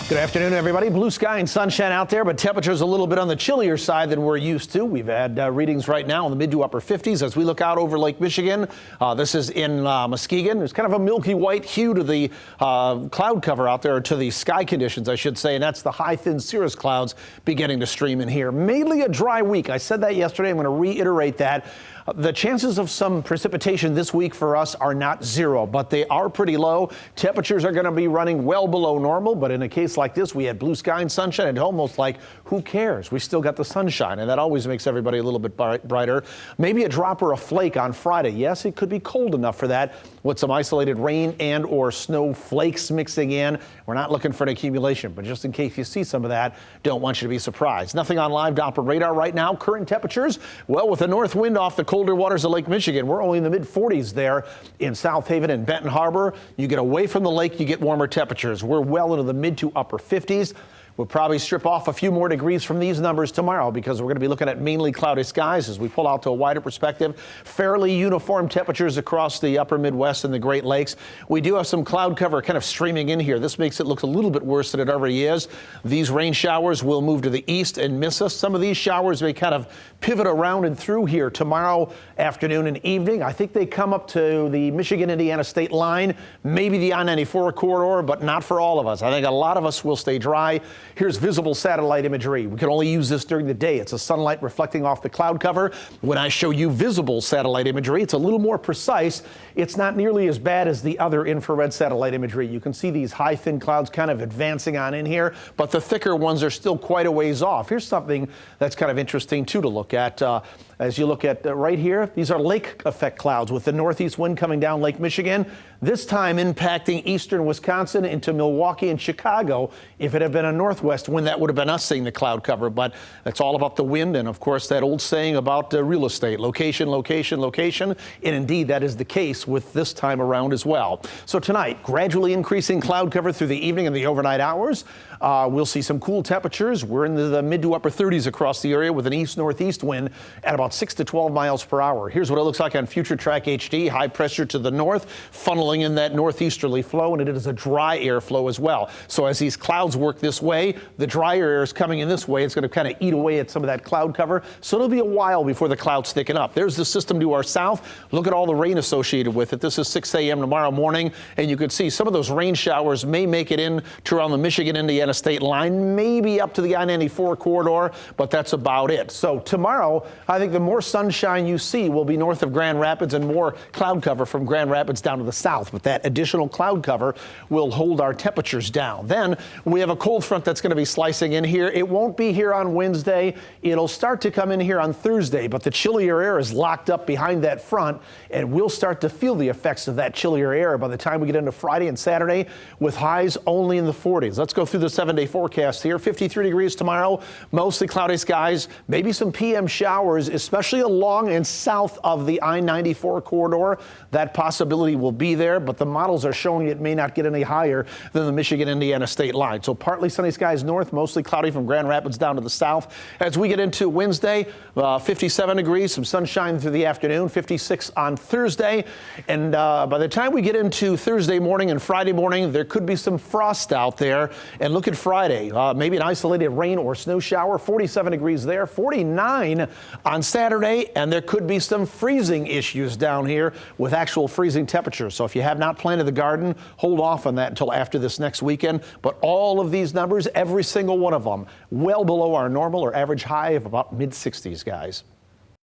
Good afternoon, everybody. Blue sky and sunshine out there, but temperatures a little bit on the chillier side than we're used to. We've had readings right now in the mid to upper 50s as we look out over Lake Michigan. This is in Muskegon. There's kind of a milky white hue to the cloud cover out there, to the sky conditions, I should say, and that's the high, thin cirrus clouds beginning to stream in here. Mainly a dry week. I said that yesterday. I'm going to reiterate that. The chances of some precipitation this week for us are not zero, but they are pretty low. Temperatures are going to be running well below normal, but in a case like this, we had blue sky and sunshine, and almost like, who cares? We still got the sunshine, and that always makes everybody a little bit brighter. Maybe a drop or a flake on Friday. Yes, it could be cold enough for that with some isolated rain and or snow flakes mixing in. We're not looking for an accumulation, but just in case you see some of that, don't want you to be surprised. Nothing on live Doppler radar right now. Current temperatures, well, with the north wind off the colder waters of Lake Michigan, we're only in the mid 40s there in South Haven and Benton Harbor. You get away from the lake, you get warmer temperatures. We're well into the mid to upper 50s. We'll probably strip off a few more degrees from these numbers tomorrow because we're going to be looking at mainly cloudy skies as we pull out to a wider perspective. Fairly uniform temperatures across the upper Midwest and the Great Lakes. We do have some cloud cover kind of streaming in here. This makes it look a little bit worse than it already is. These rain showers will move to the east and miss us. Some of these showers may kind of pivot around and through here tomorrow afternoon and evening. I think they come up to the Michigan-Indiana state line, maybe the I-94 corridor, but not for all of us. I think a lot of us will stay dry. Here's visible satellite imagery. We can only use this during the day. It's a sunlight reflecting off the cloud cover. When I show you visible satellite imagery, it's a little more precise. It's not nearly as bad as the other infrared satellite imagery. You can see these high, thin clouds kind of advancing on in here, but the thicker ones are still quite a ways off. Here's something that's kind of interesting, too, to look at. As you look at right here, these are lake effect clouds with the northeast wind coming down Lake Michigan, this time impacting eastern Wisconsin into Milwaukee and Chicago. If it had been a northwest wind, that would have been us seeing the cloud cover, but it's all about the wind and, of course, that old saying about real estate, location, location, location, and indeed that is the case with this time around as well. So tonight, gradually increasing cloud cover through the evening and the overnight hours. We'll see some cool temperatures. We're in the mid to upper 30s across the area with an east-northeast wind at about 6 to 12 miles per hour. Here's what it looks like on Future Track HD. High pressure to the north, funneling in that northeasterly flow, and it is a dry air flow as well. So as these clouds work this way, the drier air is coming in this way. It's going to kind of eat away at some of that cloud cover. So it'll be a while before the clouds thicken up. There's the system to our south. Look at all the rain associated with it. This is 6 a.m. tomorrow morning, and you can see some of those rain showers may make it in to around the Michigan-Indiana state line, maybe up to the I-94 corridor, but that's about it. So tomorrow, I think the more sunshine you see will be north of Grand Rapids and more cloud cover from Grand Rapids down to the south. But that additional cloud cover will hold our temperatures down. Then we have a cold front that's going to be slicing in here. It won't be here on Wednesday. It'll start to come in here on Thursday, but the chillier air is locked up behind that front, and we'll start to feel the effects of that chillier air by the time we get into Friday and Saturday with highs only in the 40s. Let's go through the 7-day forecast here. 53 degrees tomorrow, mostly cloudy skies, maybe some PM showers, especially along and south of the I-94 corridor. That possibility will be there, but the models are showing it may not get any higher than the Michigan-Indiana state line. So partly sunny skies north, mostly cloudy from Grand Rapids down to the south. As we get into Wednesday, 57 degrees, some sunshine through the afternoon, 56 on Thursday. And by the time we get into Thursday morning and Friday morning, there could be some frost out there. And look at Friday, maybe an isolated rain or snow shower, 47 degrees there, 49 on Saturday, and there could be some freezing issues down here with actual freezing temperatures. So if you have not planted the garden, hold off on that until after this next weekend. But all of these numbers, every single one of them, well below our normal or average high of about mid-60s, guys.